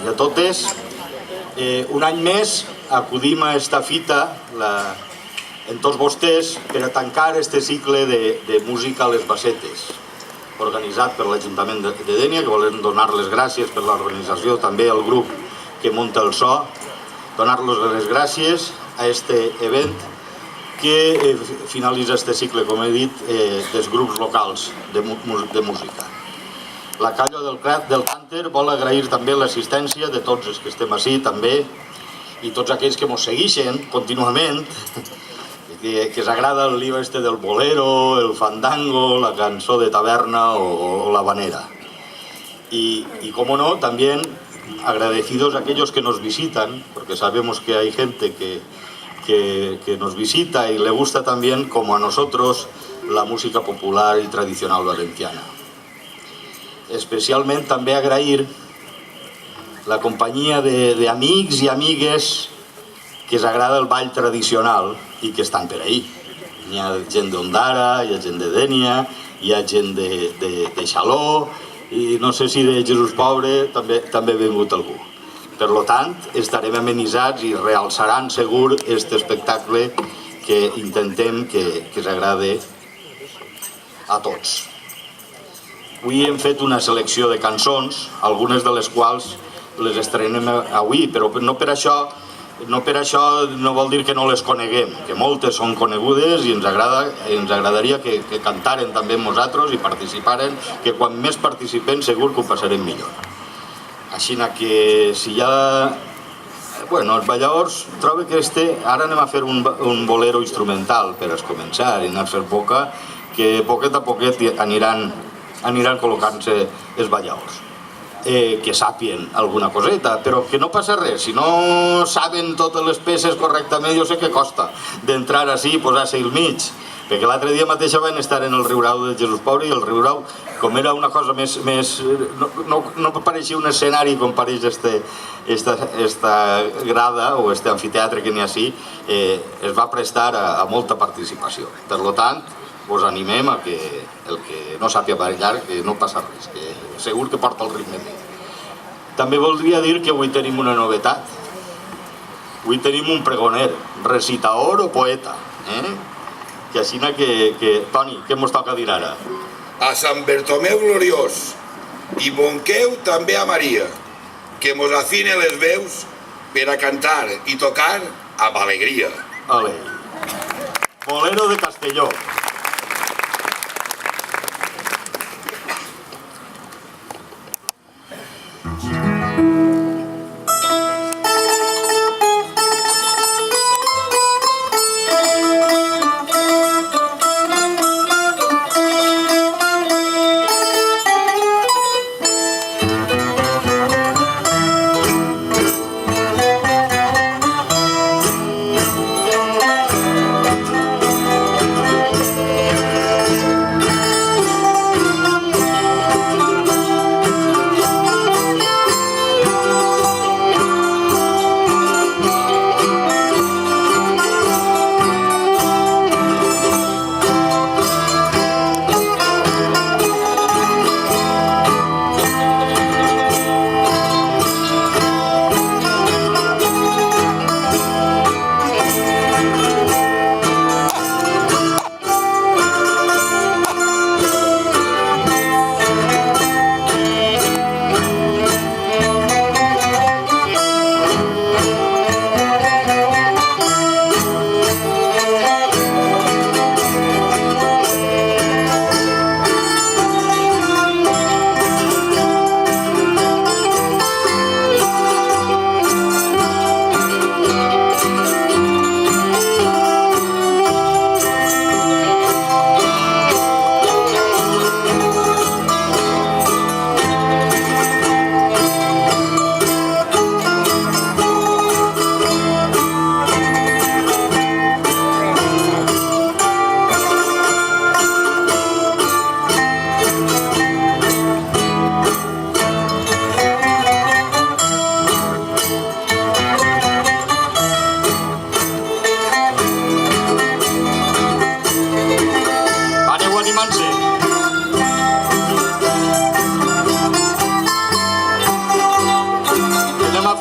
i a totes. Un any més acudim a esta fita en tots vostès per a tancar este cicle de música a les Bassetes, organitzat per l'Ajuntament de Dénia, que volem donar les gràcies per l'organització, també al grup que munta el so, donar-los les gràcies a este event que finalitza este cicle, com he dit, dels grups locals de música. La Callo del Cànter vol agrair també l'assistència de tots els que estem ací també i tots aquells que ens segueixen contínuament, que us agrada el lío este del bolero, el fandango, la cançó de taberna o la vanera. Y como no, también agradecidos a aquellos que nos visitan, porque sabemos que hay gente que nos visita y le gusta también, como a nosotros, la música popular y tradicional valenciana. Especialment també agrair la companyia d'amics i amigues que us agrada el ball tradicional i que estan per ahí. Hi ha gent d'Ondara, hi ha gent de Dénia, hi ha gent de Xaló i no sé si de Jesús Pobre també ha vingut algú. Per tant, estarem amenitzats i realçaran segur aquest espectacle que intentem que us agrade a tots. Avui hem fet una selecció de cançons, algunes de les quals les estrenem avui, però no per això no vol dir que no les coneguem, que moltes són conegudes i ens agradaria que cantaren també amb nosaltres i participaren, que quan més participem segur que ho passarem millor. Així que si ja... Bueno, els balladors, trobo que ara anem a fer un bolero instrumental per començar i anar a fer boca, que poquet a poquet aniran col·locant-se els balladors. Que sàpien alguna coseta, però que no passa res. Si no saben totes les peces correctament, jo sé que costa d'entrar així i posar-se al mig. Perquè l'altre dia mateix van estar en el Riurau de Jesús Pobre i el Riurau, com era una cosa més... no pareixia un escenari com pareix esta grada o este amfiteatre que n'hi ha així, es va prestar a molta participació. Per tant, us animem a que el que no sàpiga ballar, que no passa res, que segur que porta el ritme bé. També voldria dir que avui tenim una novetat. Avui tenim un pregoner, recitador o poeta. Que així que... Toni, què mos toca dir ara? A Sant Bertomeu gloriós i Bonqueu també a Maria, que mos afine les veus per a cantar i tocar amb alegria. Ale. Bolero de Castelló.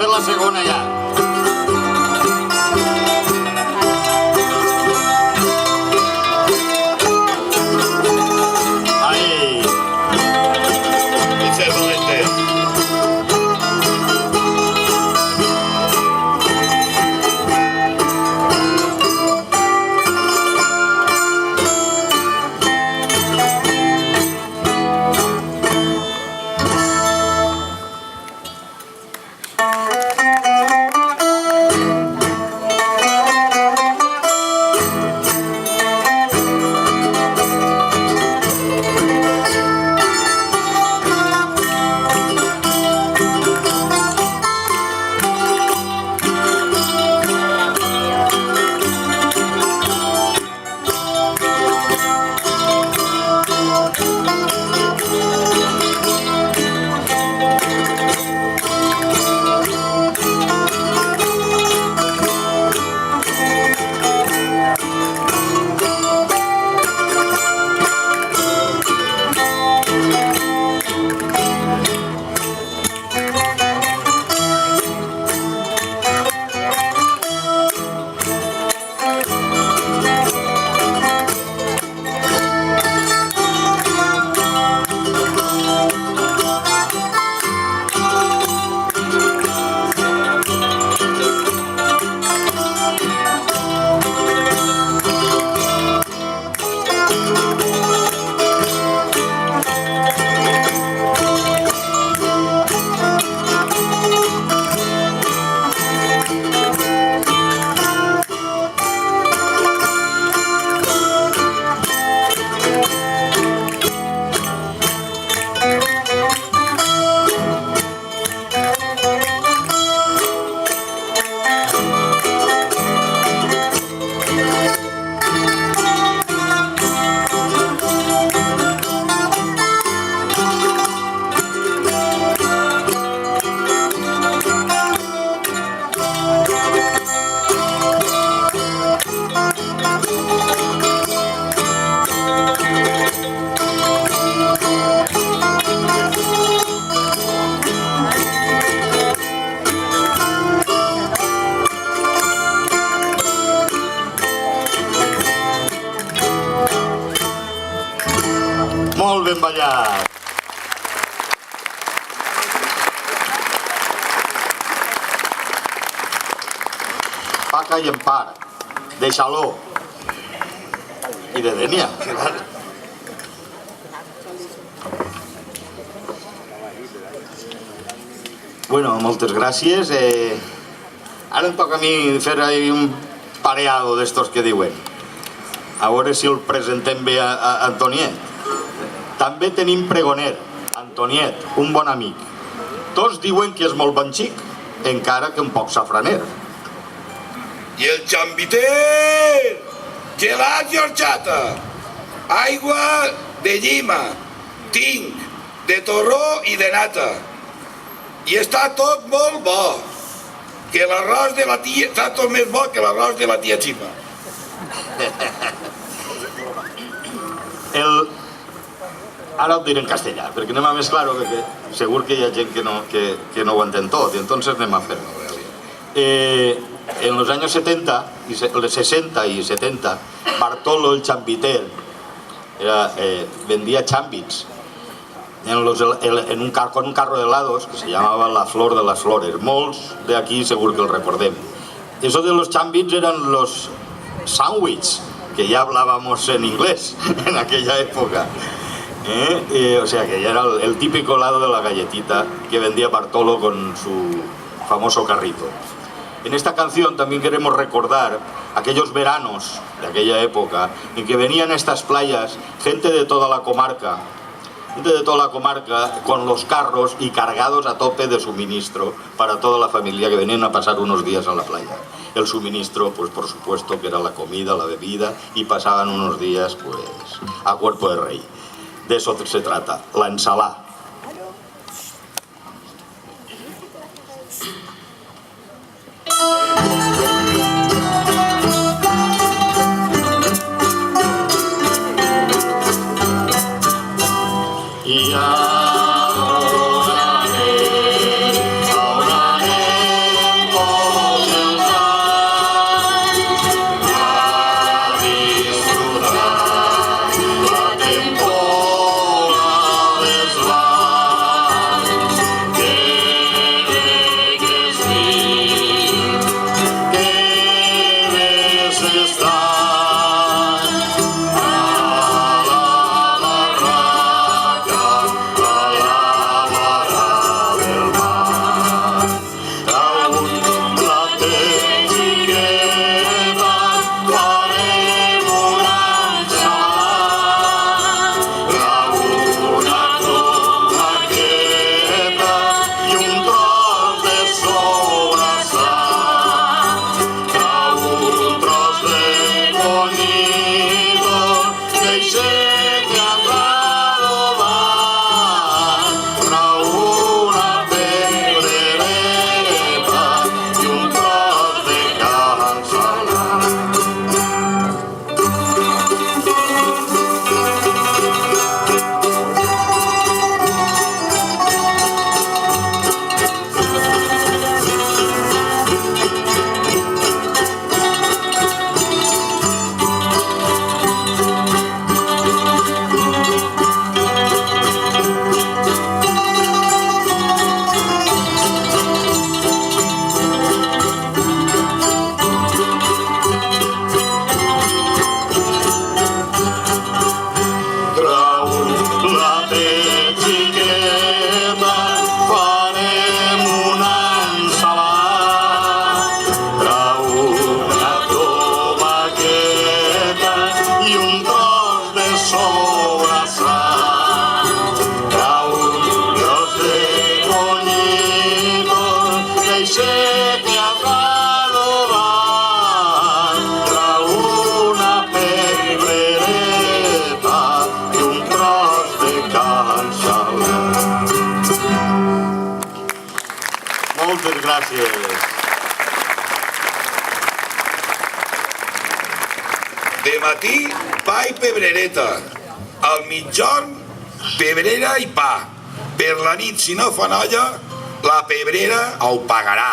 fer la segona ja. Ai! Vicent Valente. Molt ben ballat. Paca i Empar, de Xaló i de Dénia. Bueno, moltes gràcies. Ara em toca a mi fer un pareado d'estos que diuen. A veure si el presentem bé a Antoniet. També tenim pregoner, Antoniet, un bon amic. Tots diuen que és molt bon xic, encara que un poc safraner. I el xambiter, gelat i horxata, aigua de llima, tinc, de torró i de nata. I està tot molt bo, que l'arròs de la tia, està tot més bo que l'arròs de la tia Xima. Ara ho diré en castellà, perquè anem a més claro, perquè segur que hi ha gent que no ho entén tot, i entonces anem a fer-ho. En los años 60 y 70, Bartolo el chambiter vendía chambits con un carro de helados que se llamaba La Flor de las Flores. Molts de aquí seguro que el recordem. Eso de los chambits eran los sándwiches, que ya hablábamos en inglés en aquella época. O sea que ya era el típico helado de la galletita que vendía Bartolo con su famoso carrito. En esta canción también queremos recordar aquellos veranos de aquella época en que venían a estas playas gente de toda la comarca con los carros y cargados a tope de suministro para toda la familia que venían a pasar unos días a la playa. El suministro, pues por supuesto que era la comida, la bebida, y pasaban unos días pues a cuerpo de rey. De eso se trata, la ensalada. Y adoraré sé que habrá tra una pedrereta i un tros de cançaler. Moltes gràcies. De matí, pa i pebrereta. Al mitjorn, pebrera i pa. Per la nit, si no fan olla, la pebrera ho pagarà.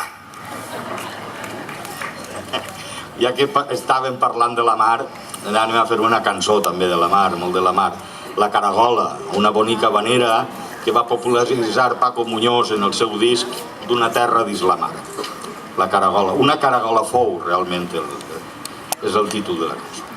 Ja que estàvem parlant de la mar, anem a fer una cançó també de la mar, molt de la mar. La Caragola, una bonica vanera que va popularitzar Paco Muñoz en el seu disc d'una terra dins la mar. La Caragola, una caragola fou realment és el títol de la cançó.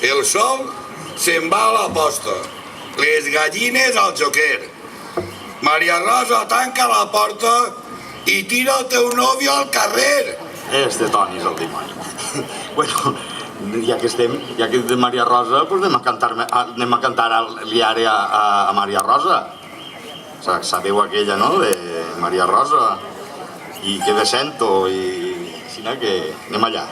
El sol se'n va a la posta, les gallines al joquer. Maria Rosa tanca la porta i tira el teu nòvio al carrer. Este Toni és el dimoni. Bueno, ja que estem, ja que de Maria Rosa, doncs anem a cantar l'Iare a Maria Rosa. Sabeu aquella, no?, de Maria Rosa. I que de sento, i així que anem allà.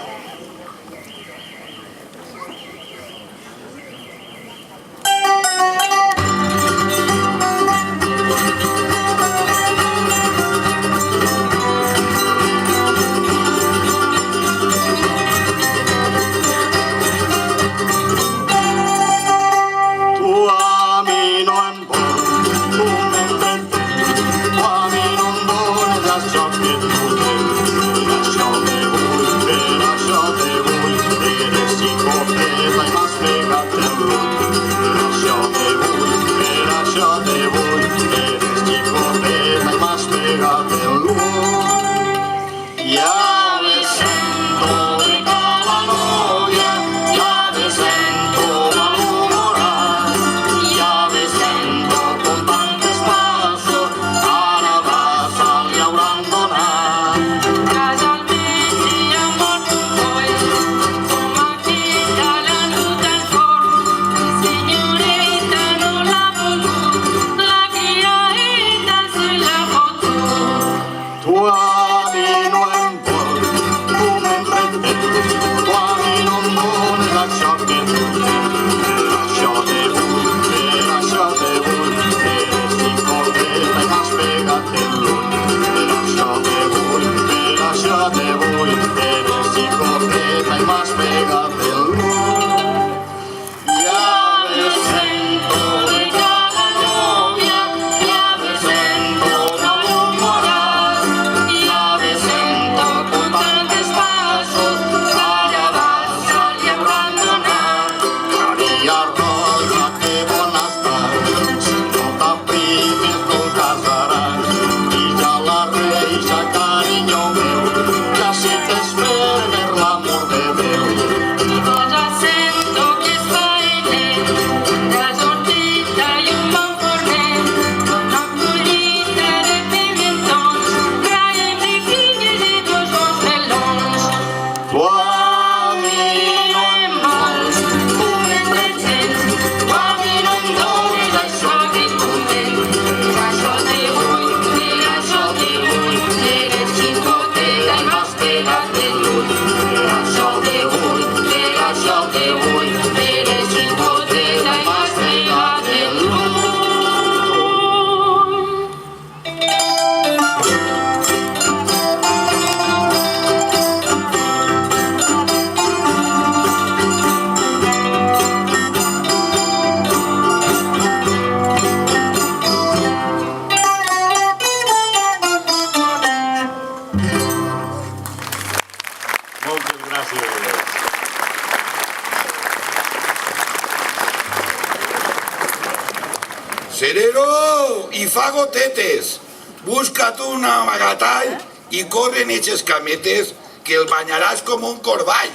Serero i fa gotetes, busca't un amagatall i corren eixes cametes que el banyaràs com un corball.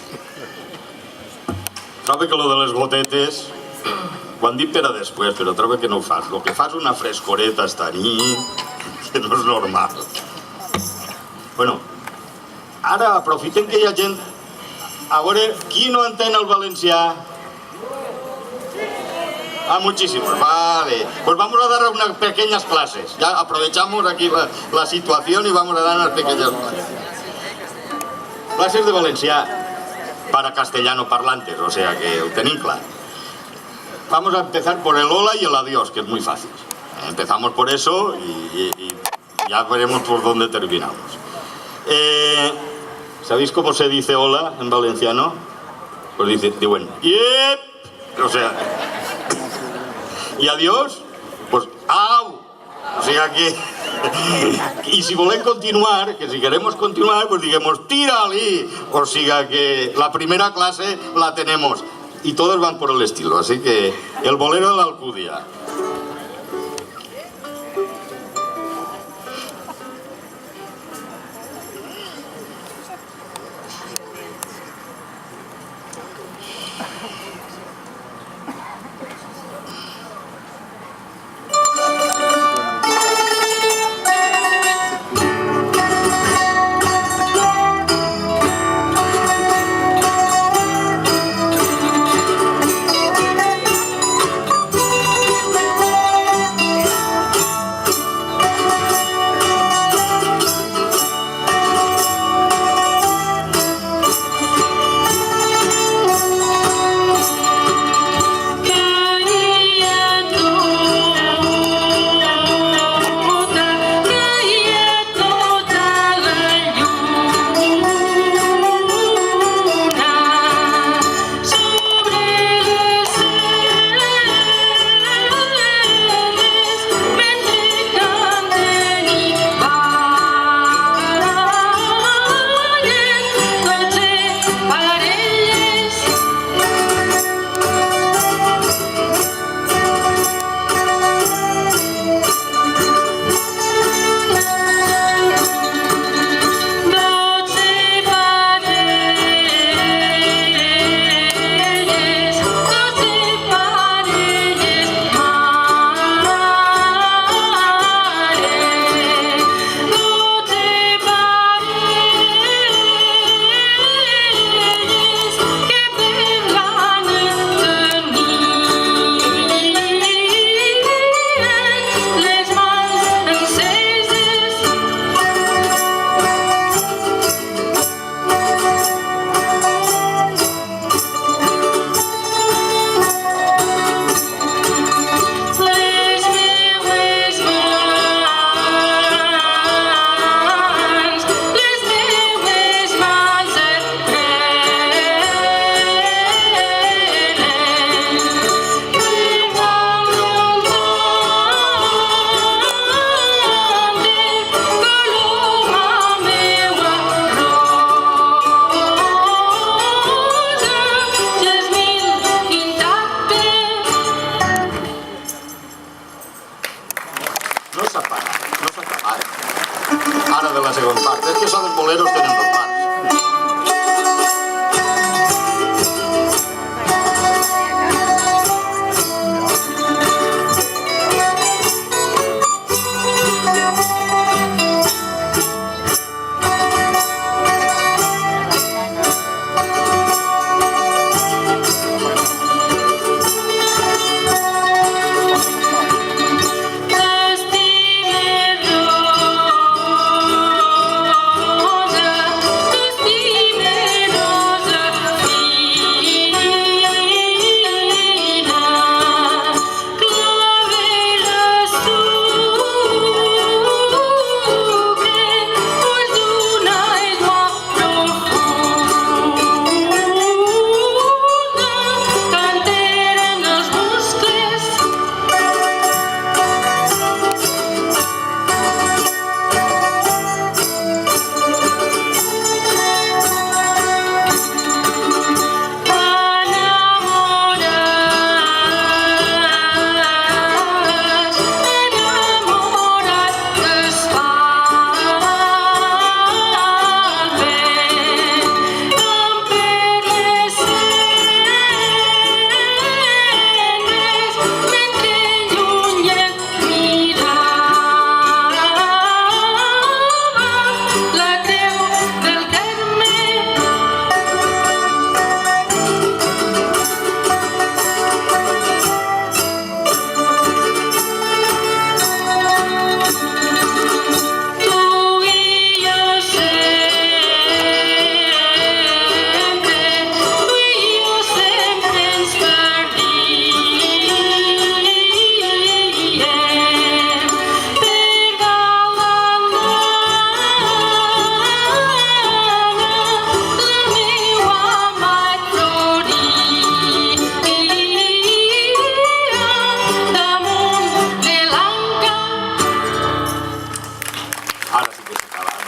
Trobo que lo de les gotetes ho han dit per a després, però trobo que no ho fas. Lo que fas una frescoreta esta nit, que no és normal. Bueno, ara aprofitem que hi ha gent. A veure, qui no entén el valencià? Ah, muchísimos, vale. Pues vamos a dar unas pequeñas clases. Ya aprovechamos aquí la situación y vamos a dar unas pequeñas clases. Clases de valencià para castellano parlantes, o sea que lo tenéis claro. Vamos a empezar por el hola y el adiós, que es muy fácil. Empezamos por eso y ya veremos por dónde terminamos. ¿Sabéis cómo se dice hola en valenciano? Pues dicen, yep, o sea... ¿Y adiós? Pues au. O sea que... Y si volem continuar, que si queremos continuar, pues digamos tírali. O sea que la primera clase la tenemos. Y todos van por el estilo. Así que el bolero de la Alcudia. boleros tenen dos parts.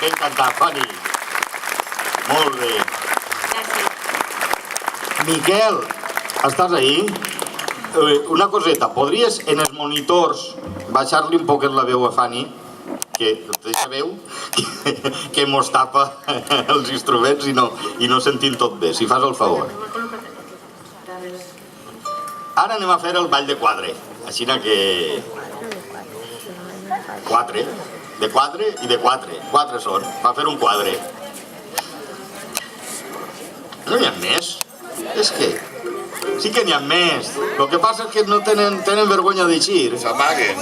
Ben cantat, Fanny. Molt bé. Gràcies. Miquel, estàs ahí? Una coseta, podries en els monitors baixar-li un poquet la veu a Fanny, que ja veu que mos tapa els instruments i no sentim tot bé, si fas el favor. Ara anem a fer el ball de quadre, així que... Quatre, de quatre i de quatre, quatre són, va fer un quadre. No n'hi ha més, és que... Sí que n'hi ha més, el que passa és que no tenen vergonya d'eixir. S'amaguen.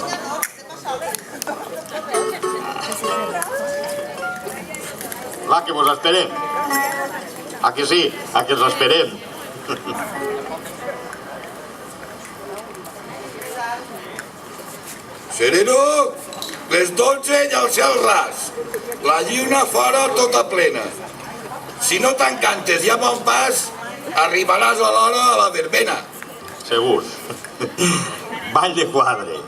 Va, que vos esperem. A que sí? A que els esperem. Sereno, les 12 i el cel ras. La lluna fora tota plena. Si no t'encantes i a bon pas, arribaràs a l'hora a la verbena. Segur. Ball de quadre.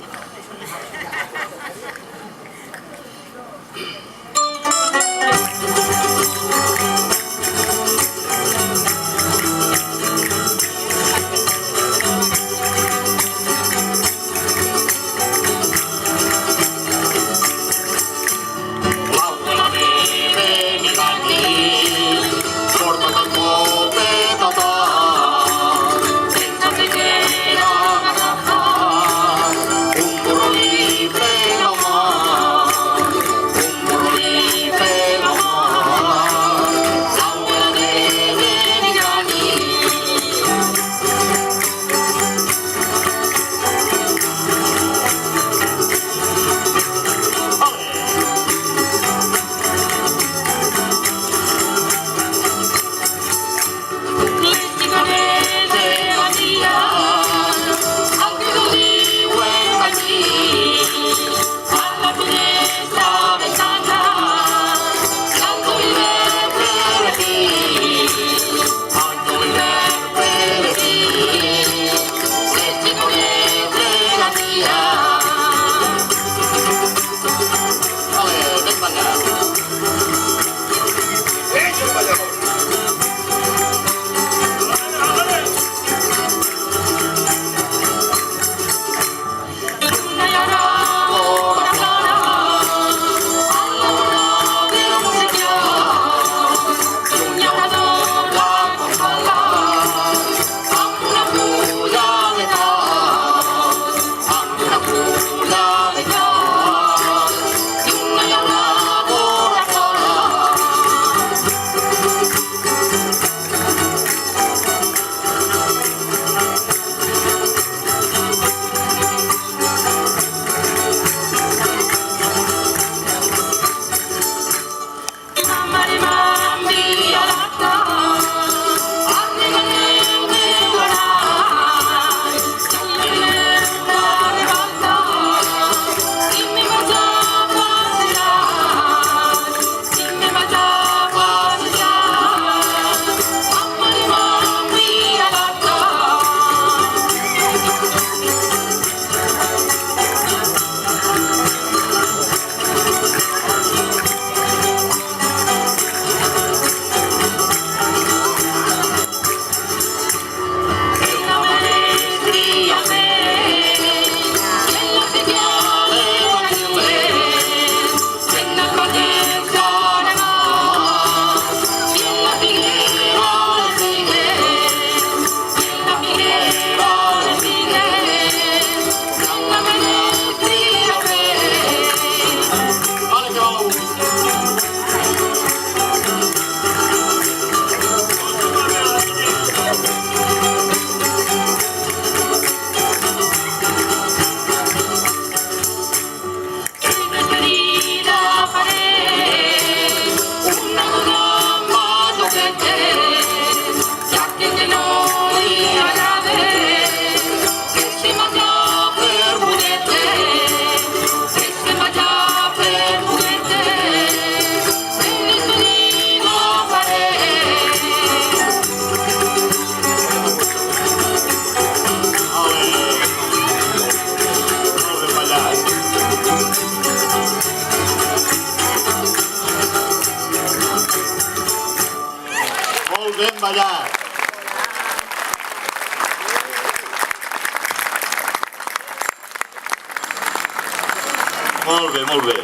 Molt bé, molt bé.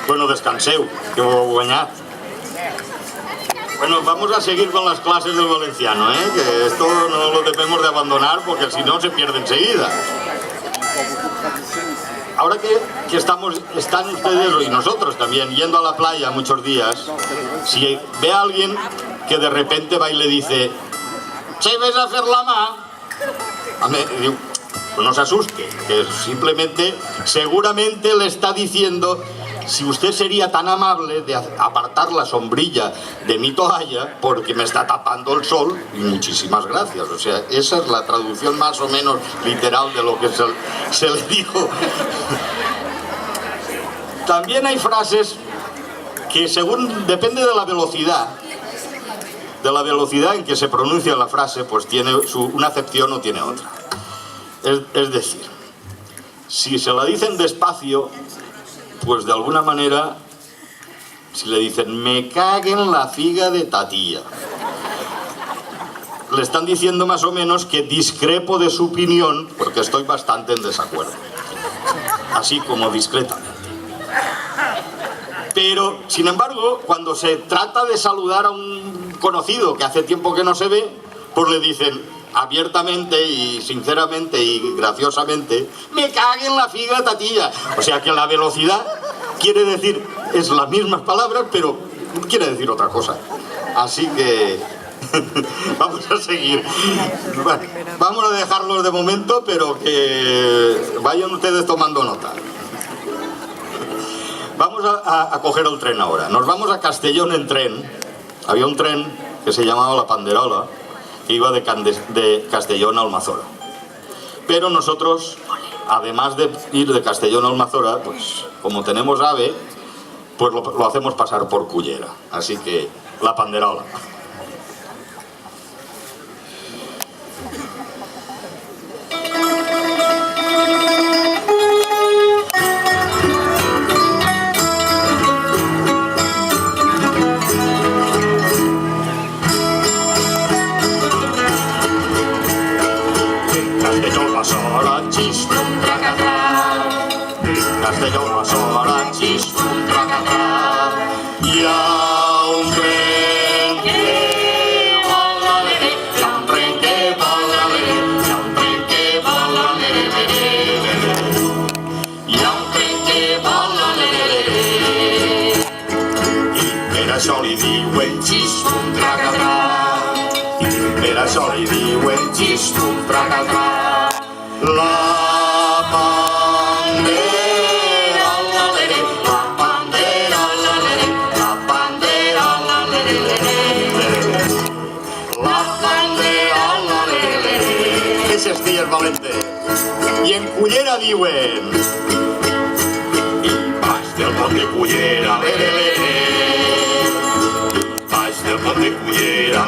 Bueno, descanseu, que ho heu guanyat. Bueno, vamos a seguir con las clases del valenciano, que esto no lo debemos de abandonar porque si no se pierde enseguida. Ahora que están ustedes y nosotros también yendo a la playa muchos días, si ve a alguien que de repente va y le dice «¿Se ves a hacer la mà?» A mí, digo, pues no se asuste, que simplemente, seguramente le está diciendo si usted sería tan amable de apartar la sombrilla de mi toalla porque me está tapando el sol, y muchísimas gracias. O sea, esa es la traducción más o menos literal de lo que se le dijo. También hay frases que depende de la velocidad en que se pronuncia la frase, pues tiene una acepción o tiene otra. Es decir, si se la dicen despacio, pues de alguna manera, si le dicen «me caguen la figa de ta tía», le están diciendo más o menos que discrepo de su opinión porque estoy bastante en desacuerdo, así como discretamente. Pero, sin embargo, cuando se trata de saludar a un conocido que hace tiempo que no se ve, pues le dicen abiertamente y sinceramente y graciosamente «me caguen la figa de ta tía». O sea que la velocidad quiere decir, es las mismas palabras, pero quiere decir otra cosa. Así que vamos a seguir. Bueno, vamos a dejarlos de momento, pero que vayan ustedes tomando nota. Vamos a coger el tren ahora. Nos vamos a Castellón en tren. Había un tren que se llamaba La Panderola, que iba de Castellón a Almazora. Pero nosotros, además de ir de Castellón a Almazora, pues como tenemos AVE, pues lo hacemos pasar por Cullera. Así que La Panderola. Castelló, la sola, xis, un tracatà. Hi ha un tren que vola, hi ha un tren que vola, hi ha un tren que vola, hi ha un tren que vola, i per això li diuen xis, un tracatà. I per això li diuen xis, un tracatà. La Días Valente. I en Cullera diuen i baix del pont de Cullera, baix del pont de Cullera,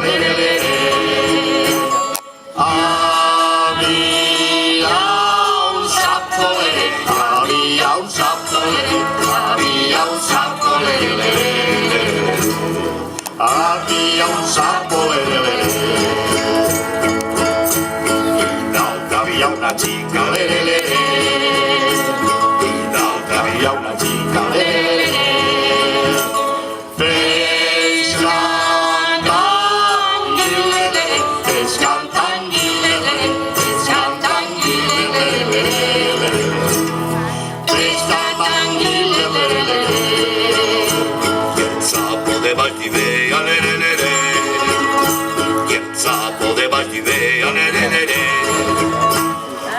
havia un sapoler, havia un sapoler, havia un sapoler, havia un sapoler. Había una chica, y d'altra había una chica, peix cantant, peix cantant, peix cantant, peix cantant, i el sapo de baix d'idea, i el sapo de baix d'idea,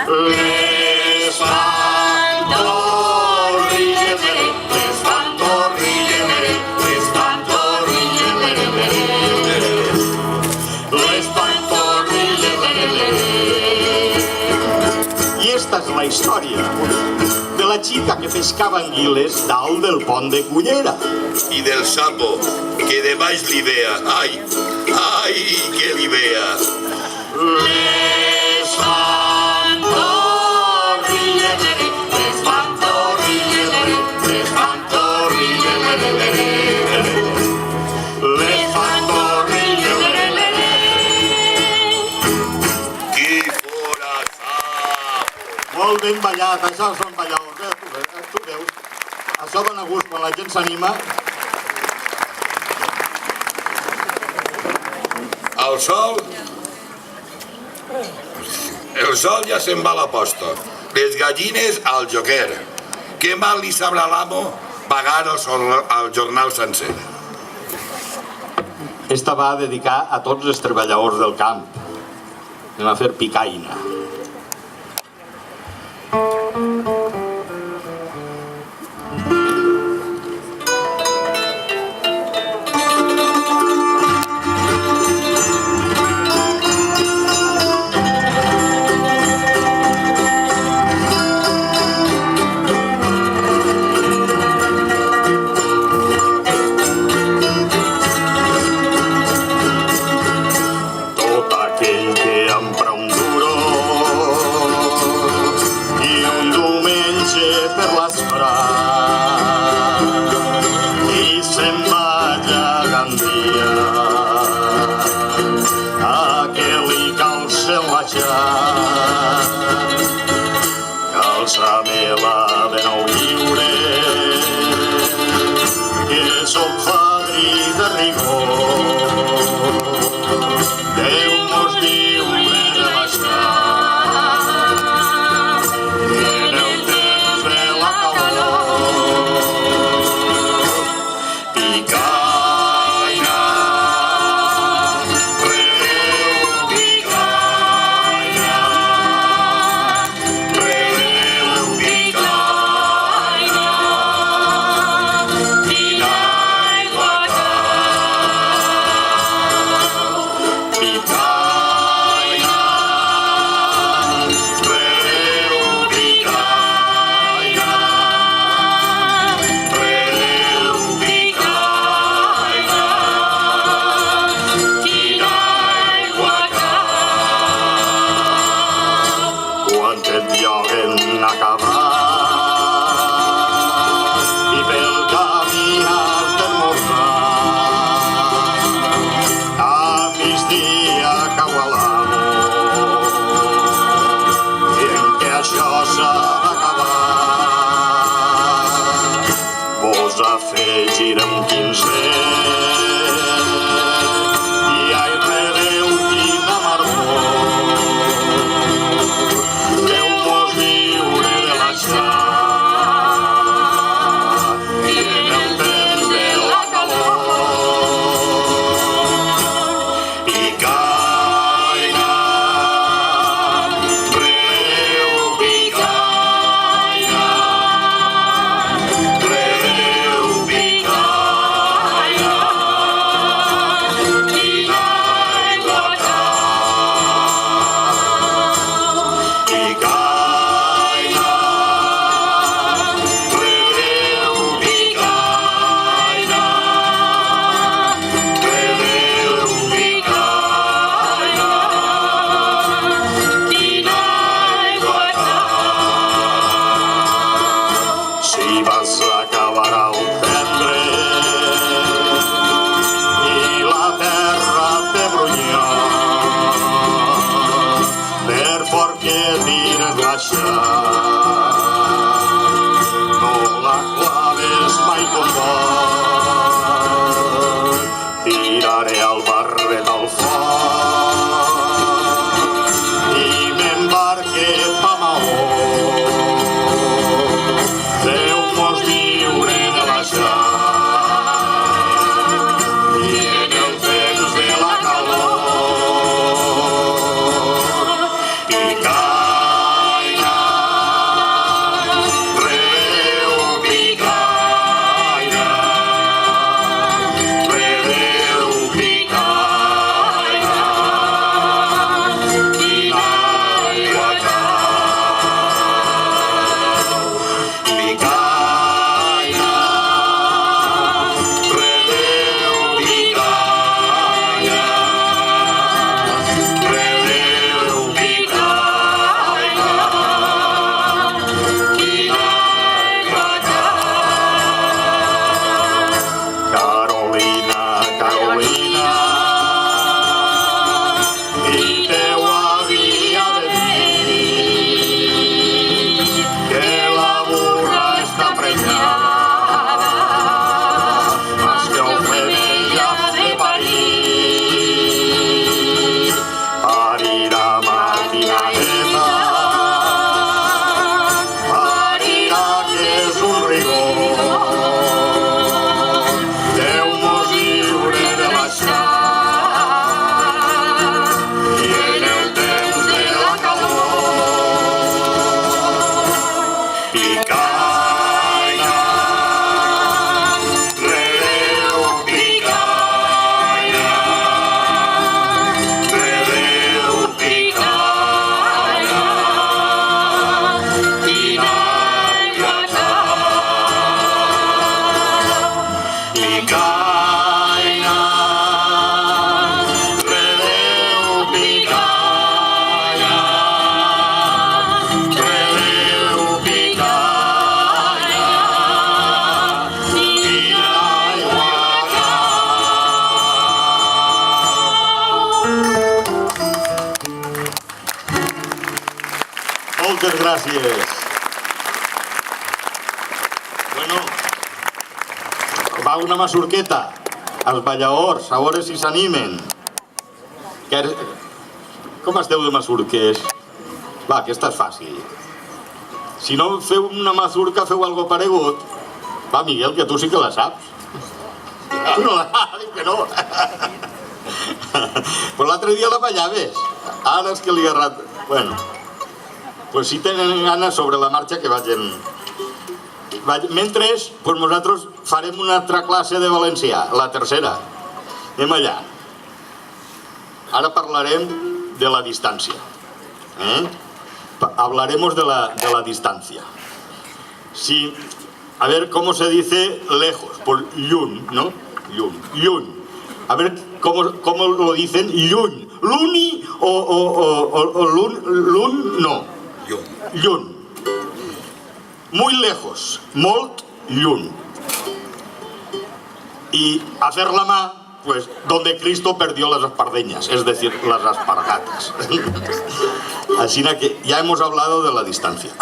les pantorrilles, les pantorrilles, les pantorrilles, les pantorrilles. I esta és la història de la xica que pescava anguiles dalt del pont de Cullera. I del sapo que de baix li vea. Ai, ai, que li vea. Les pantorrilles, les pantorrilles, les pantorrilles, les pantorrilles. Qui fora sapo? Molt ben ballat, això són balladors, tu veus. Això dona gust quan la gent s'anima. El sol ja se'n va a la posta. Les gallines al joquer. Què mal li sabrà l'amo pagar el jornal sencer? Esta va a dedicar a tots els treballadors del camp. Anem a fer picaina. Calça-me-la de nou lliure, que som fadrí de rigor. Déu mos lliure de baixar, i en el temps de la calor. Picaina, afegir un quinzet i ai rebeu quina amargor. Déu mos lliure de l'aixar i en el temps de la calor. Picaina, rebeu picaina, si vas acabar al prendre i la terra te brunyó, per fort que tires l'aixat, no la claves mai com pot. Tiraré el barret al foc i m'embarque pa Maó. Déu mos lliure de l'aixat i en el temps de la calor. Picaina, rebeu picaina, rebeu picaina, quina aigua cau. Picaina, rebeu picaina, rebeu picaina, Moltes gràcies. Bueno, va una masurqueta als ballaors, a veure si s'animen. Com esteu de masurques? Va, aquesta és fàcil. Si no feu una mazurca, feu algo paregut. Va, Miguel, que tu sí que la saps. Tu no la saps, diu que no. Però l'altre dia la ballaves. Ara és que li he errat. Bueno, pues si tenen ganes sobre la marxa que vagin. Mentre, pues nosaltres farem una altra classe de valencià, la tercera. Anem allà. Ara parlarem de la distància. Hablaremos de la distancia. Sí, a ver cómo se dice lejos, por lluny, ¿no? Lluny. A ver cómo lo dicen lluny. Luni o lun, no. Lluny. Muy lejos, molt lluny. Y hacer la mà, pues, donde Cristo perdió las espardeñas, es decir, las aspargatas. Así que ya hemos hablado de la distancia.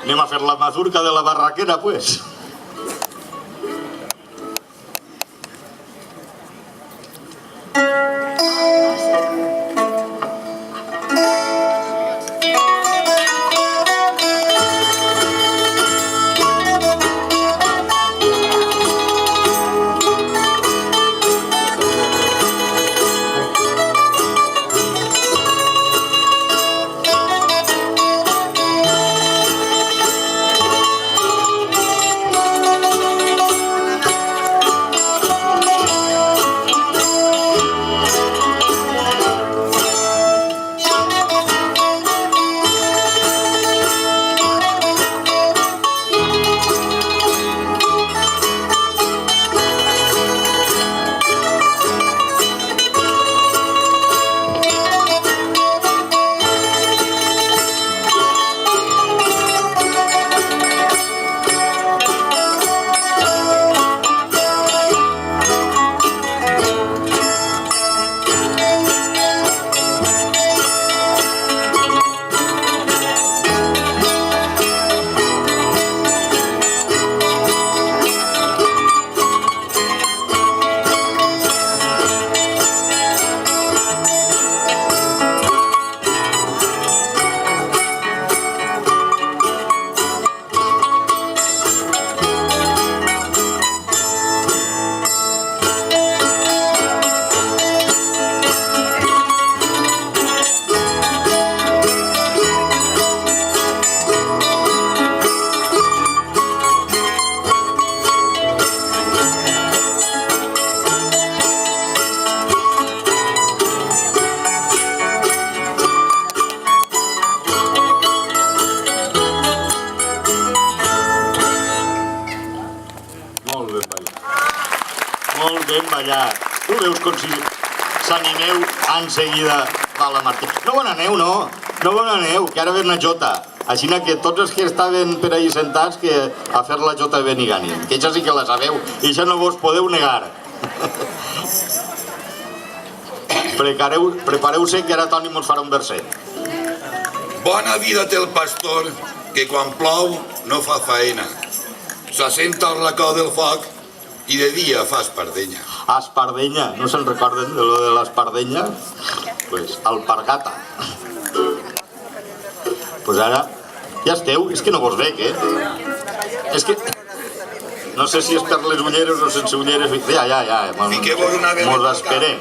Anem a fer la mazurca de la barraquera, pues. Molt ben ballat. Tu veus com si s'animeu enseguida a la marxa. No bon aneu, no. No bon aneu, que ara ve una jota. Així que tots els que estaven per ahí sentats que a fer la jota de Benigani. Que això sí que la sabeu i això no vos podeu negar. Prepareu-se que ara Toni mos farà un verset. Bona vida té el pastor que quan plou no fa faena. S'assenta al racó del foc i de dia fa espardenya. Espardenya, no se'n recorden de lo de l'espardenya? Pues alpargata. Pues ara ja esteu, és que no vos veig, És que no sé si és per les ulleres o sense ulleres. Ja, mos esperem.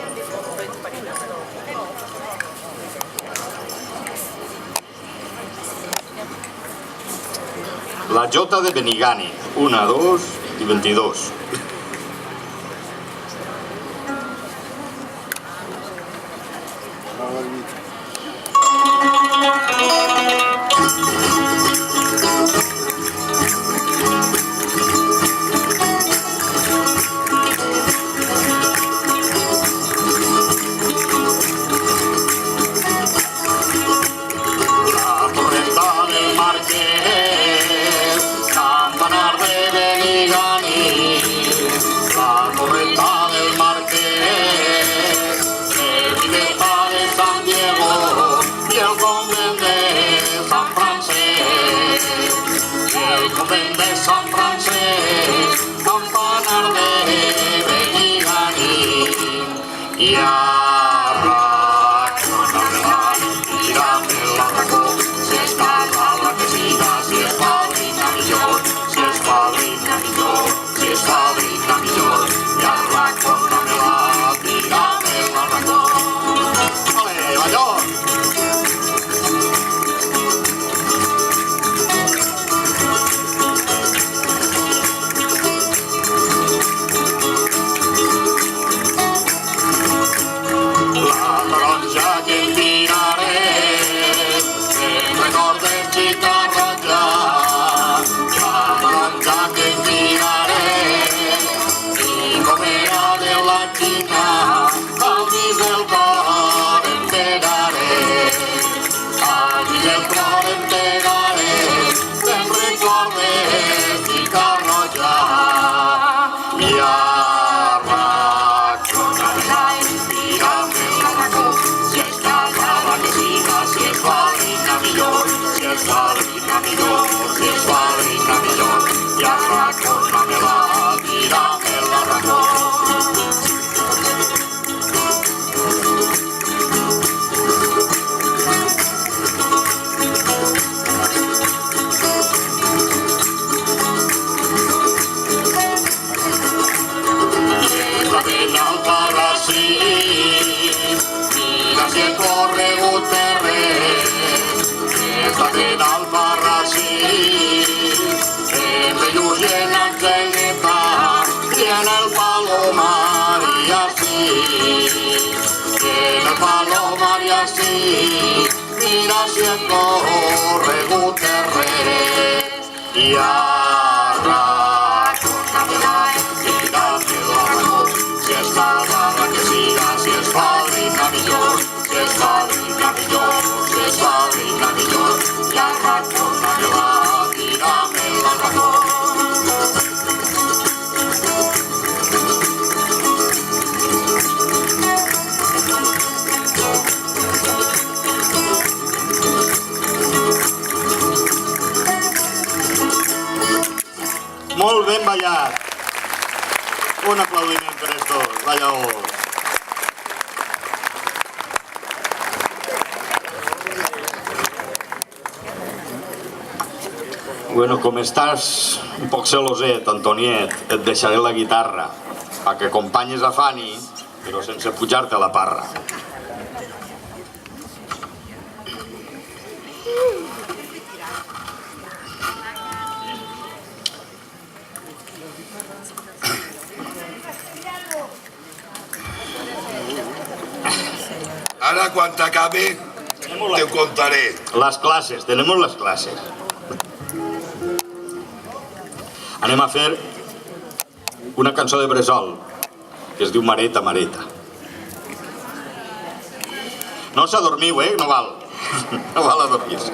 La jota de Benigani, 1, 2 i 22. convent de Sant Francesc, campanar de Benigani, i arra tírame la racó, si es casa la que siga, si es padrina millor, si es padrina millor, si es padrina millor, i arra tírame la racó. Ole, balló! En Alfarrasí, en Bellús y en Angelita, y en el Palomar y así, en el Palomar y así, mira si en corre Guterres, y arra, tírame la mano, si es casa la que siga, si es padrina millor, si es padrina millor, si es padrina millor, y arra, tírame la mano. Molt ben ballat. Un aplaudiment per estos balladors. Bueno, com estàs un poc celoset, Antoniet, et deixaré la guitarra perquè acompanyes a Fanny, però sense pujar-te la parra. Ara, quan t'acabi, te ho contaré. Les classes, tenemos les classes. Anem a fer una cançó de Bressol que es diu Mareta, Mareta. No s'adormiu, no val. No val adormir-se.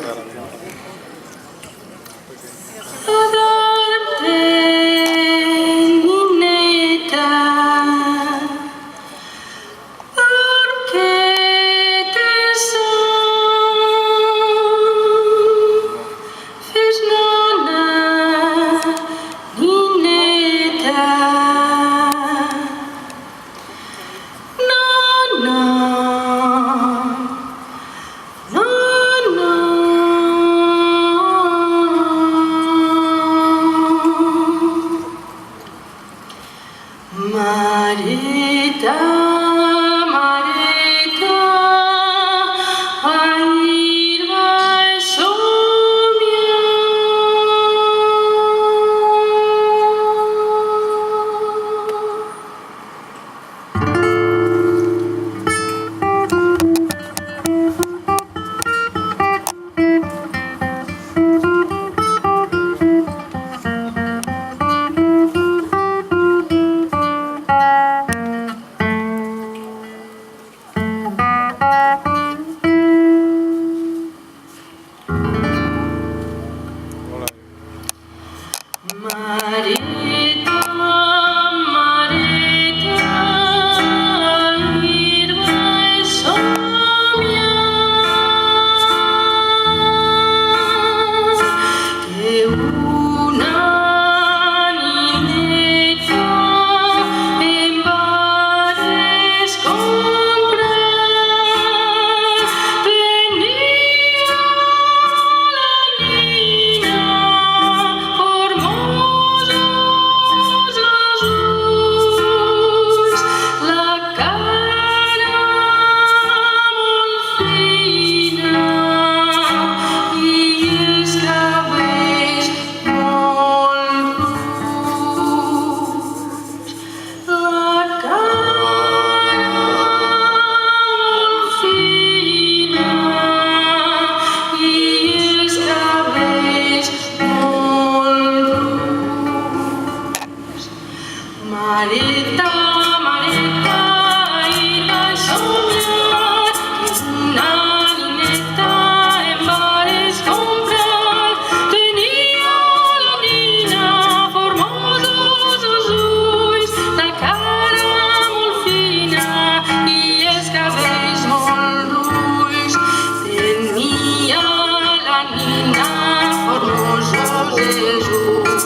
els ulls,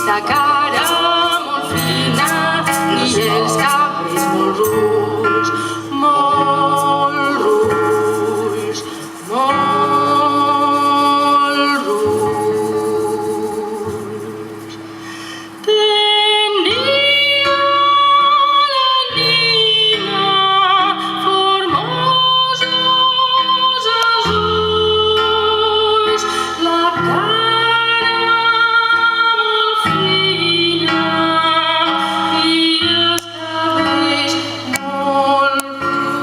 la cara molt fina i els cabells molt rulls, molt rulls, molt rulls. Tenia la nina formosos els ulls, la cara molt fina i els cabells molt rulls.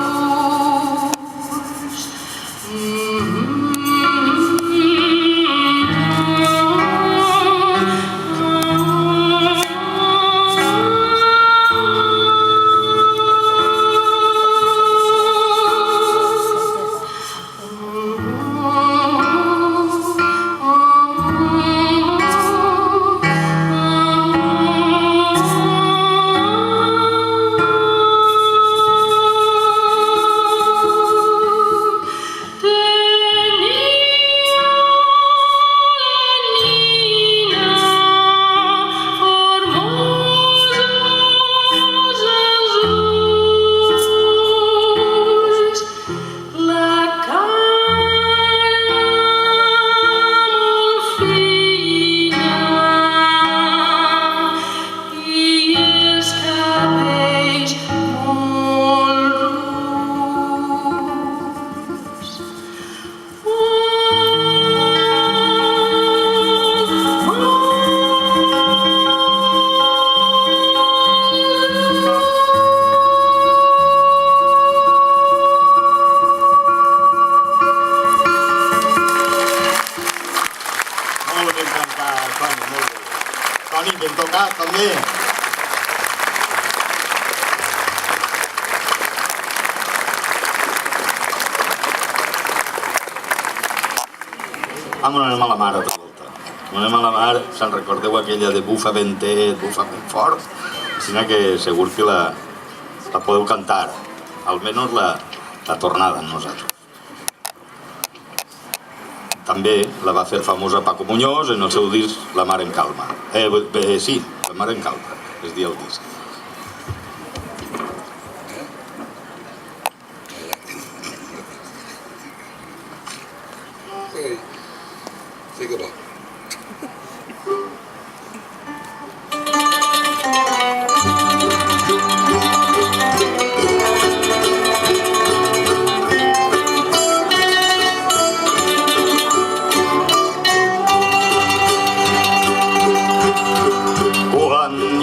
Molt ben cantat, Toni, molt bé. Toni, ben tocat, també. Anem a la mar altra volta. Anem a la mar, se'n recordeu aquella de bufa ventet, bufa ben fort? Així que segur que la podeu cantar, almenys la tornada amb nosaltres. També la va fer famosa Paco Muñoz en el seu disc La mar en calma. Sí, La mar en calma, es diu el disc. Fica-la.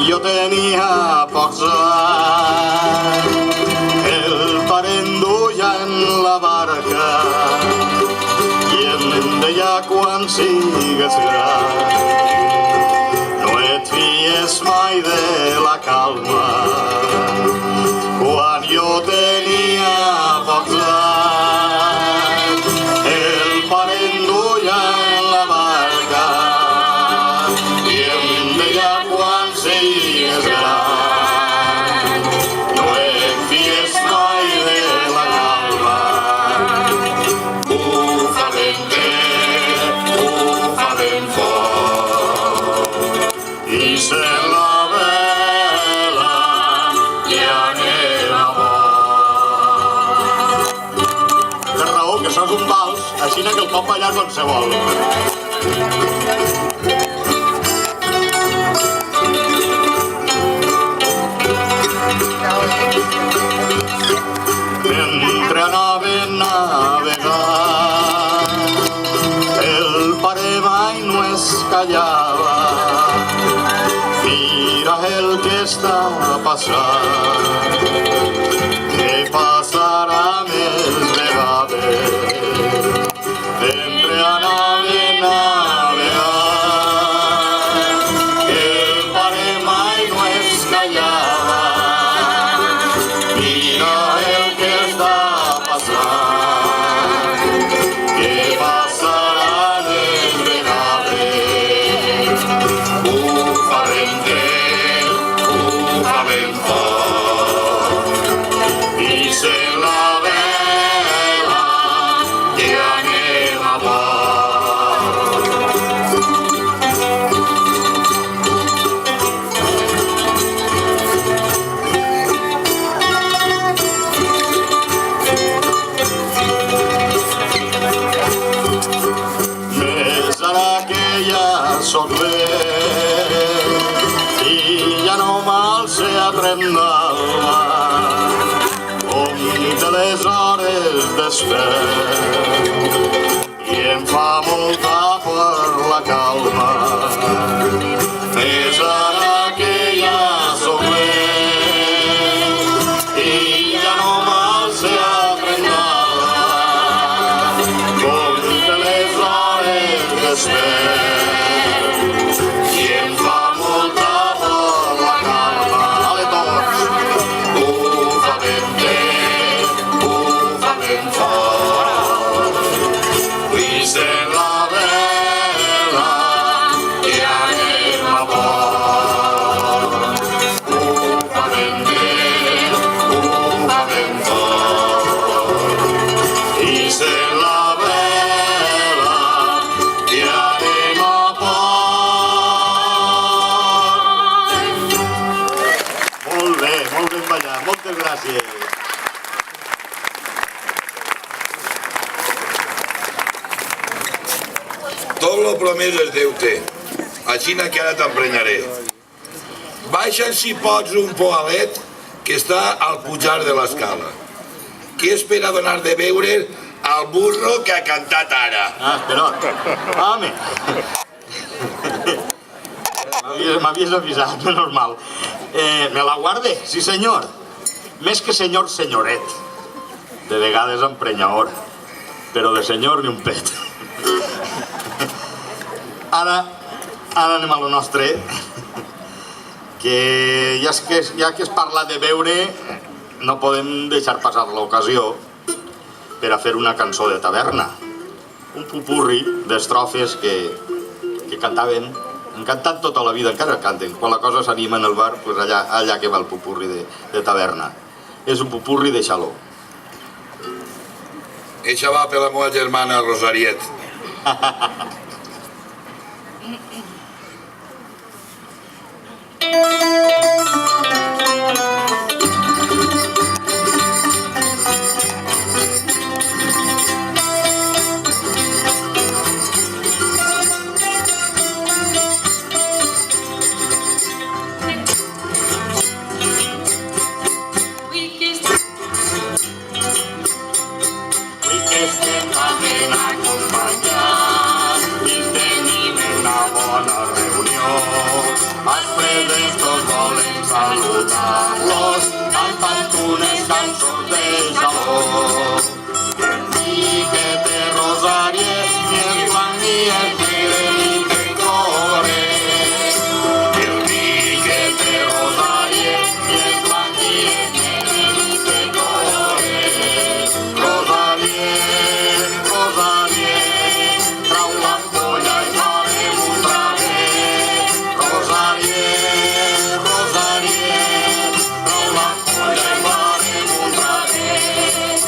Jo tenia pocs anys, el parent duia en la barca i em deia quan sigues gran no et fies mai de la calma. Quan jo tenia pocs anys, el parent duia en la barca i em deia quan sigues gran no et fies mai de la calma. Bufa ben fort i se la vela i anem a bord. Té raó que això és un vals, així que el pot ballar qualsevol. Mentre anaven navegant, el pare mai no es callava. Mira el que està passant, què passarà més vegades. Mentre anaven navegant, el pare mai no es callava. Mira el que està passant, què passarà més vegades. Bufa ben fort sóc vell i ja no m'alce a tremnar de les hores despert i em fa molta per la calma. És ara que ja sóc vell i ja no m'alce a trenar com de les hores despert i em fa molta per la calma. Ale tots! Bufa ben bé, bufa ben fort, visten la vela i anem a port. Bufa ben bé, bufa ben fort, visten la vela i anem a port. Molt ben ballat, moltes gràcies. Tot lo promès és deute, així que ara t'emprenyaré. Baixa si pots un poalet que està al pujar de l'escala, que és per a donar de beure al burro que ha cantat ara. Espera, home. M'havies avisat, normal. Me la guarde? Sí, senyor. Més que senyor, senyoret. De vegades emprenyaor, però de senyor ni un pet. Ara anem a lo nostre, que ja que es parla de beure, no podem deixar passar l'ocasió per a fer una cançó de taverna. Un pupurri d'estrofes que cantaven, han cantat tota la vida, encara canten. Quan la cosa s'anima en el bar, pues allà que va el pupurri de taverna. És un pupurri de xaló. Eixa va per la meva germana Rosariet. Saludarlos cantant unes cançons de xaló. El Miquete Rosariet i el blanc i el negre i que corre. El Miquete Rosariet i el blanc i el negre i que corre. Rosariet, Rosariet, trau l'ampolla i farem un traguet. Rosariet, Rosariet, trau l'ampolla i farem un traguet.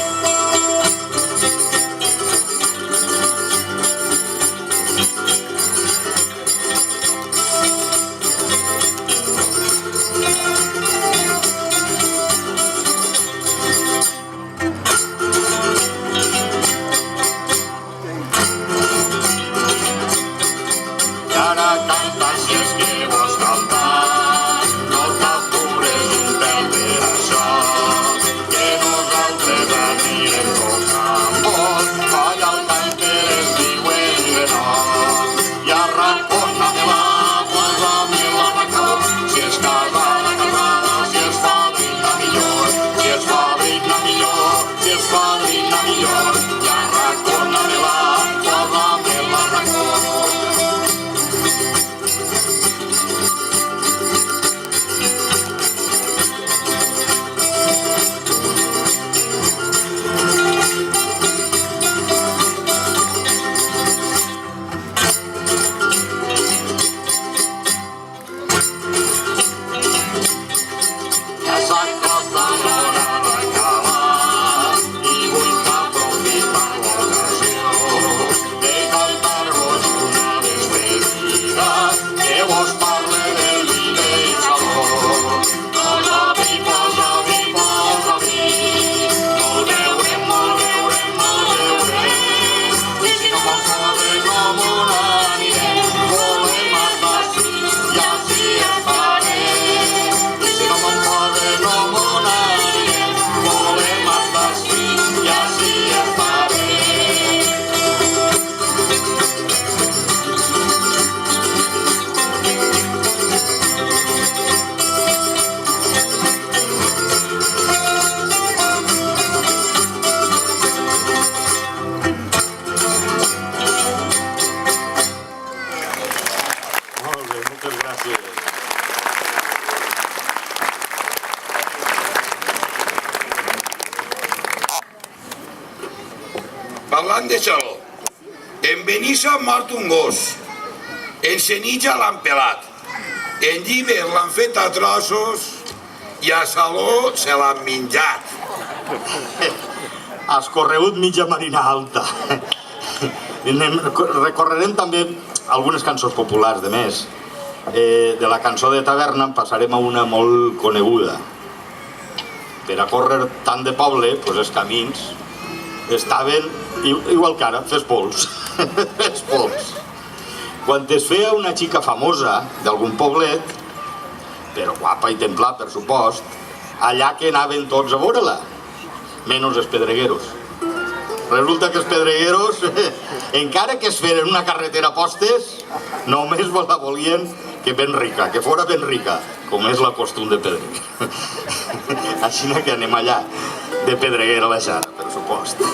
de Xaló. En Benissa ha mort un gos. En Senija l'han pelat. En Llíber l'han fet a trossos i a Saló se l'han menjat. Has corregut mitja marina alta. Recorrerem també algunes cançons populars de més. De la cançó de taverna en passarem a una molt coneguda. Per a córrer tant de poble, doncs els camins estaven, igual que ara, fes pols. Fes pols. Quan es feia una xica famosa d'algun poblet, però guapa i templar, per supost, allà que anaven tots a veure-la, menys els pedregueros. Resulta que els pedregueros, encara que es feren una carretera a postes, només la volien que ben rica, que fora ben rica, com és la costum de Pedreguer. Així que anem allà, de Pedreguer a la Xara, per supost.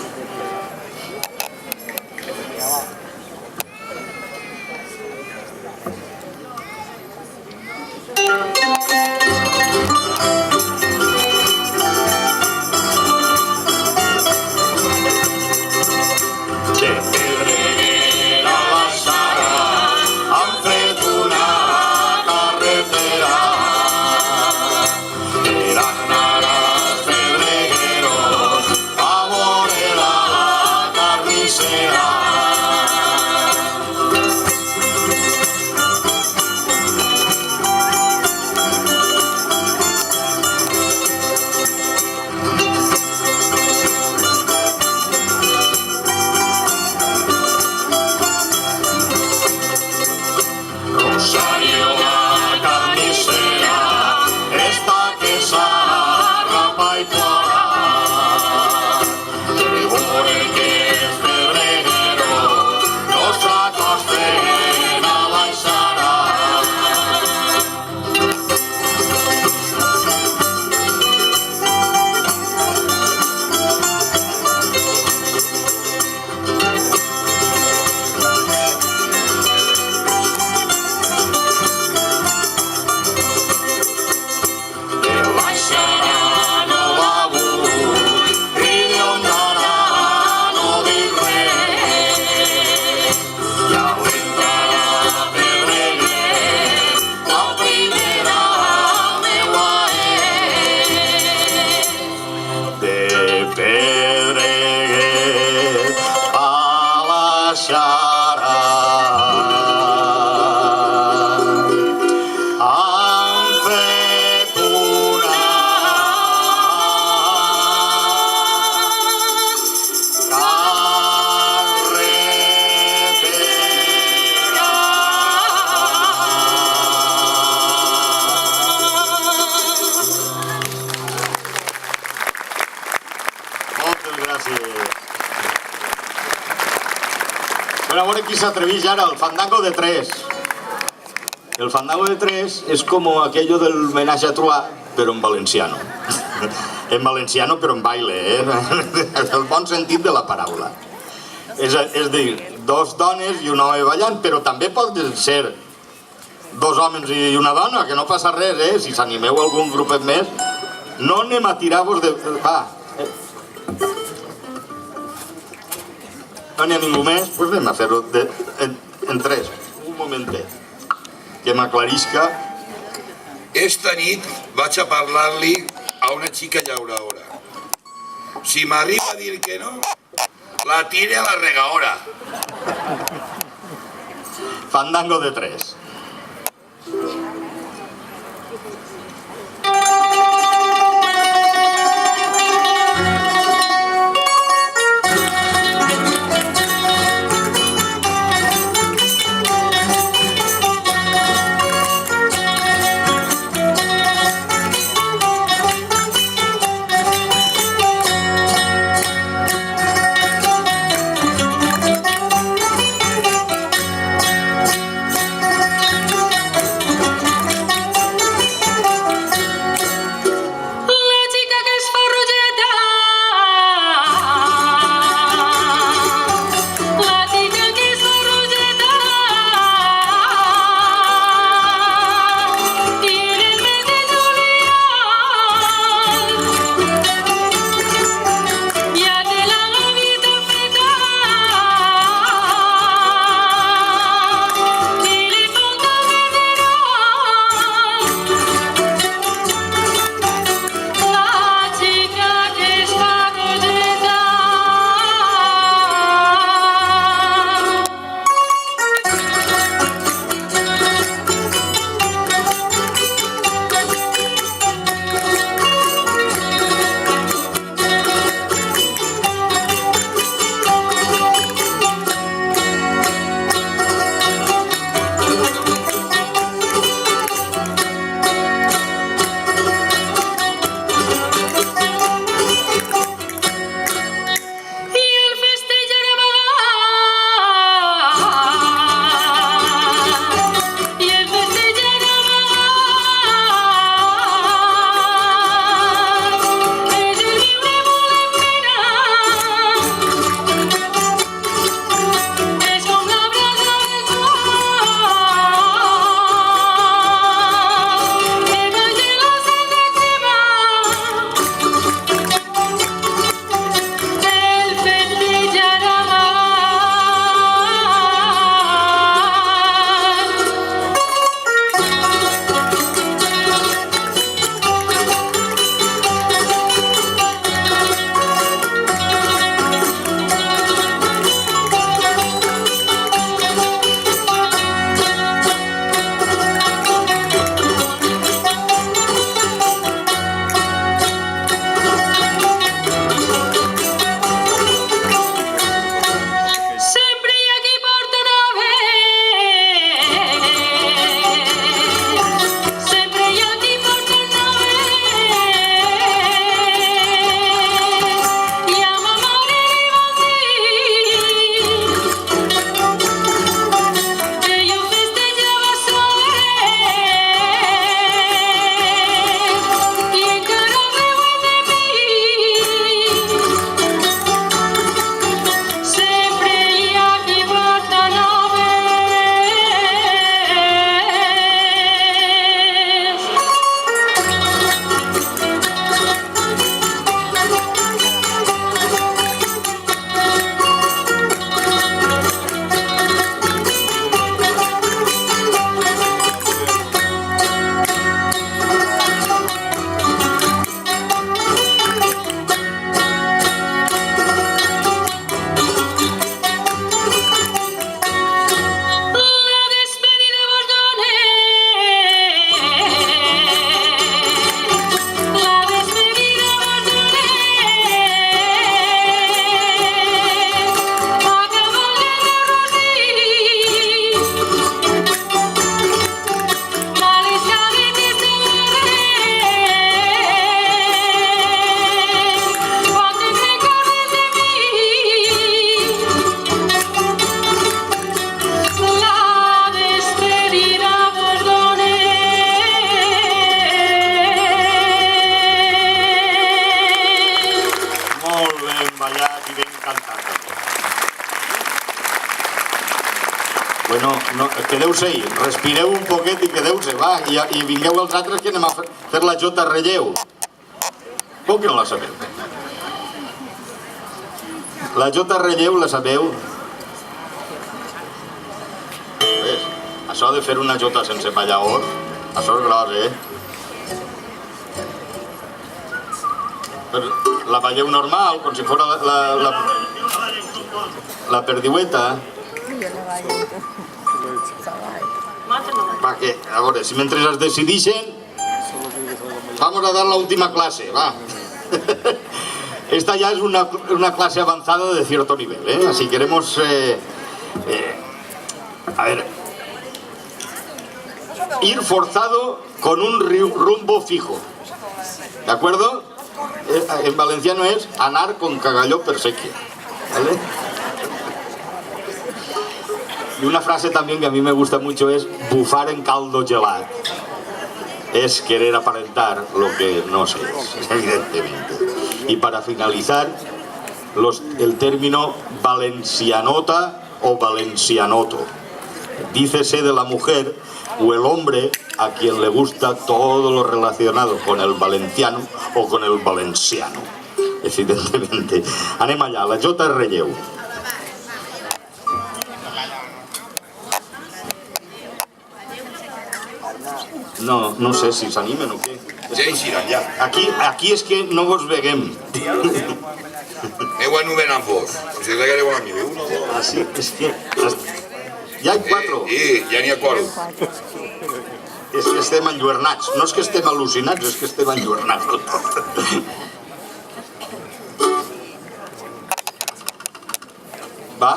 A veure qui s'atreveix ara, el fandango de tres. El fandango de tres és com aquello del menatge a trois, però en valenciano. En valenciano, però en baile, el bon sentit de la paraula. És a dir, dos dones i un home ballant, però també pot ser dos homes i una dona, que no passa res, si s'animeu algun grupet més. No anem a tirar-vos de... Va, no n'hi ha ningú més, doncs anem a fer-ho en tres. Un momentet, que m'aclarisca. Esta nit vaig a parlar-li a una xica llauradora. Si m'arriba a dir que no, la tire a la regaora. Fandango de tres. Bueno, no, quedeu-se ahí, respireu un poquet i quedeu-se, va, i vingueu els altres que anem a fer la jota relleu. Com que no la sabeu? La jota relleu la sabeu? Això de fer una jota sense pallaor, això és gros, La balleu normal, com si fos la perdiueta. Va, que, a veure, si mentre es decidixen, vamos a dar la última clase, va. Esta ya es una clase avanzada de cierto nivel, ¿eh? Así queremos... a ver... Ir forzado con un rumbo fijo. ¿De acuerdo? En valenciano es anar con cagalló per sequía. ¿Vale? Y una frase también que a mí me gusta mucho es bufar en caldo gelat. Es querer aparentar lo que no se es, evidentemente. Y para finalizar, el término valencianota o valencianoto. Dícese de la mujer o el hombre a quien le gusta todo lo relacionado con el valenciano o con el valenciano, evidentemente. Anem allà, la jota relleu. No sé si s'animen o què. Ja eixiran, ja. Aquí és que no vos veguem. Heu anomenat vos. O sigui, regareu a mi. Uno, dos. Ah, sí? És que... Ja hi ha 4. Ja n'hi ha 4. És que estem enlluernats. No és que estem al·lucinats, és que estem enlluernats del tot. Va?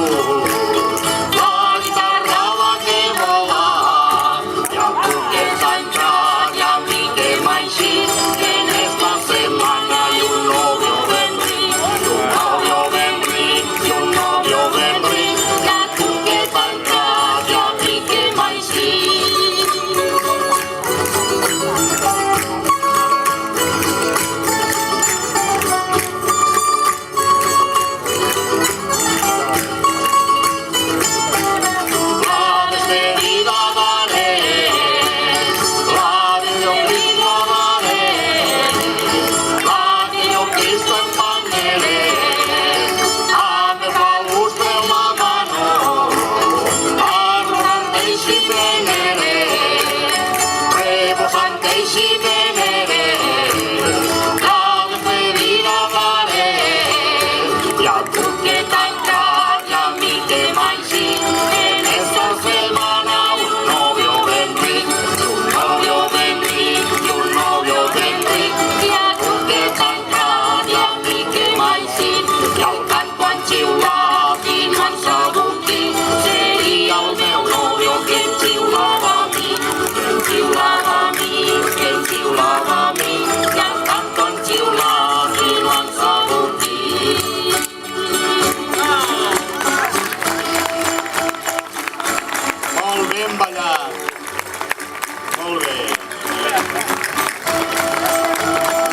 Oh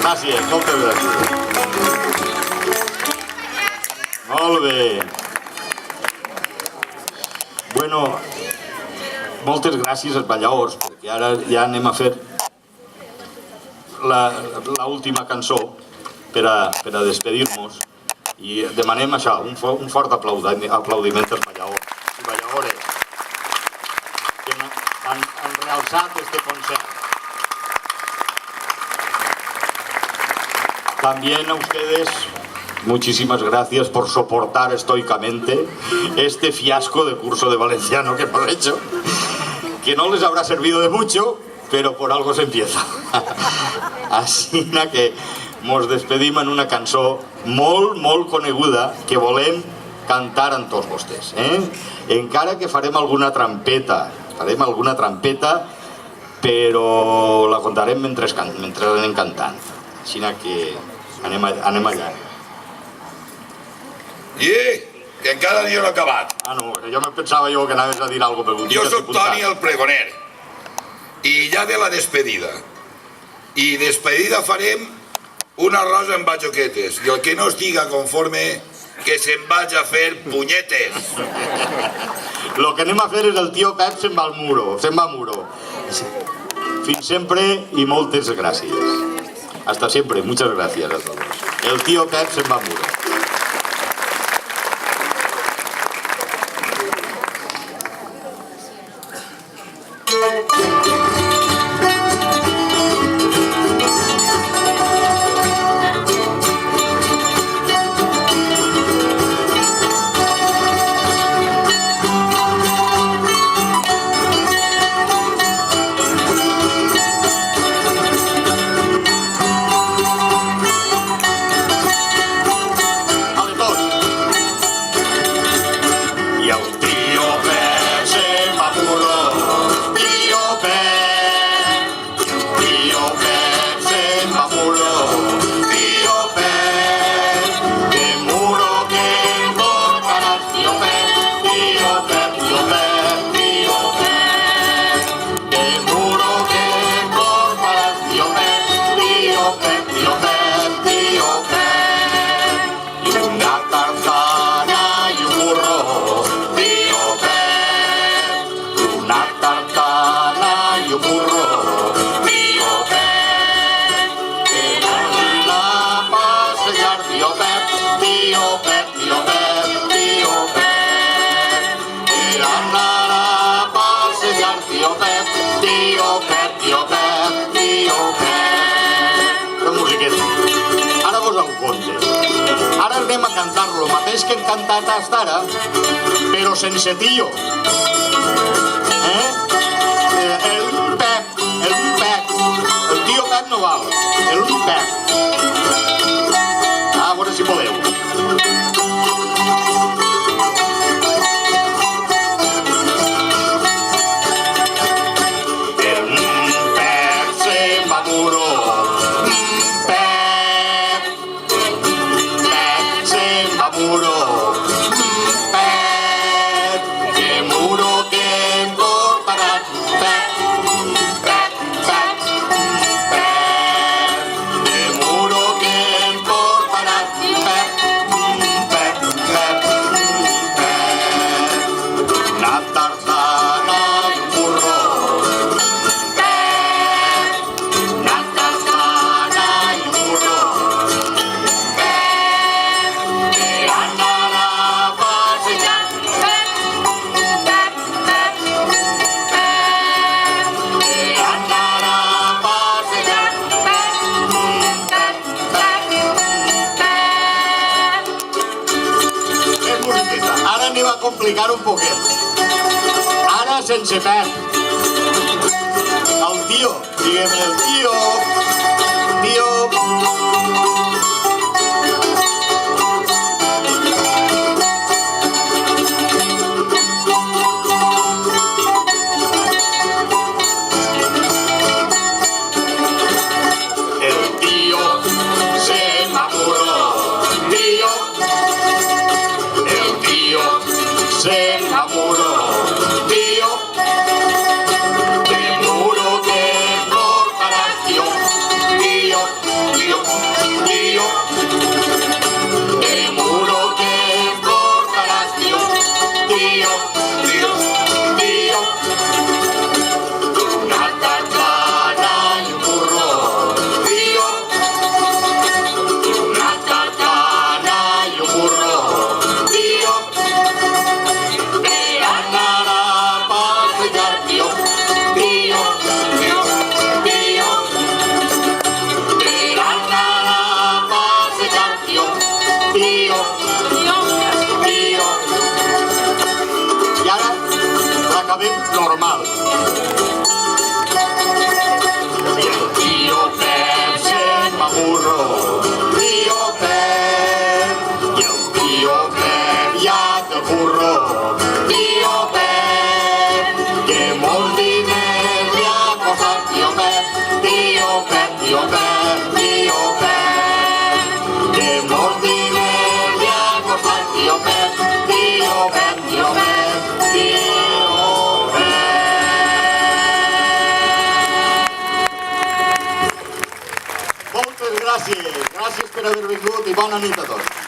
Gràcies, moltes gràcies. Molt bé. Bueno, moltes gràcies als ballaors, perquè ara ja anem a fer l'última cançó per a despedir-nos i demanem això, un fort aplaudiment als ballaors i ballaores que han realçat este concert. También a ustedes, muchísimas gracias por soportar estoicamente este fiasco de curso de valenciano que hemos hecho, que no les habrá servido de mucho, pero por algo se empieza. Així que mos despedim en una cançó molt coneguda que volem cantar amb tots vostès. Encara que farem alguna trampeta, però la contarem mentre anem cantant. Així que anem allà. Que encara dia no he acabat. No, jo me pensava que anaves a dir alguna cosa. Jo soc Toni el pregoner. I ja de la despedida. I despedida farem una rosa amb bajoquetes. I el que no estiga conforme, que se'n vaig a fer punyetes. Lo que anem a fer és el tio Pep se'n va al muro. Fins sempre i moltes gràcies. Hasta siempre, muchas gracias a todos. El tío Pep se'n va al muro. Ara anem a cantar lo mateix que hem cantat fins ara, però sense tio. El Pep, el tio Pep no val, el Pep. A veure si podeu. El Pep se'n va a muro. Muro, Pep, que muro que em portarà, Pep, que muro que em portarà, Pep, una tartana i un burro, Pep, una tartana i un burro. Ara anem a complicar un poquet. Ara sense Pep. El tio, diguem el tio. El tio se m'apuró, se m'apuró, tío, de muro que portarás, tío. normal. I el tio Pep se'n va burro, tio Pep, i el tio Pep ja té burro, tio Pep, que molt diners li ha posat tio Pep, tio Pep, tio Pep, tio Pep, que molt diners li ha posat tio Pep, tio Pep, tio Pep, tio Pep. Moltes gràcies per haver vingut i bona nit a tots.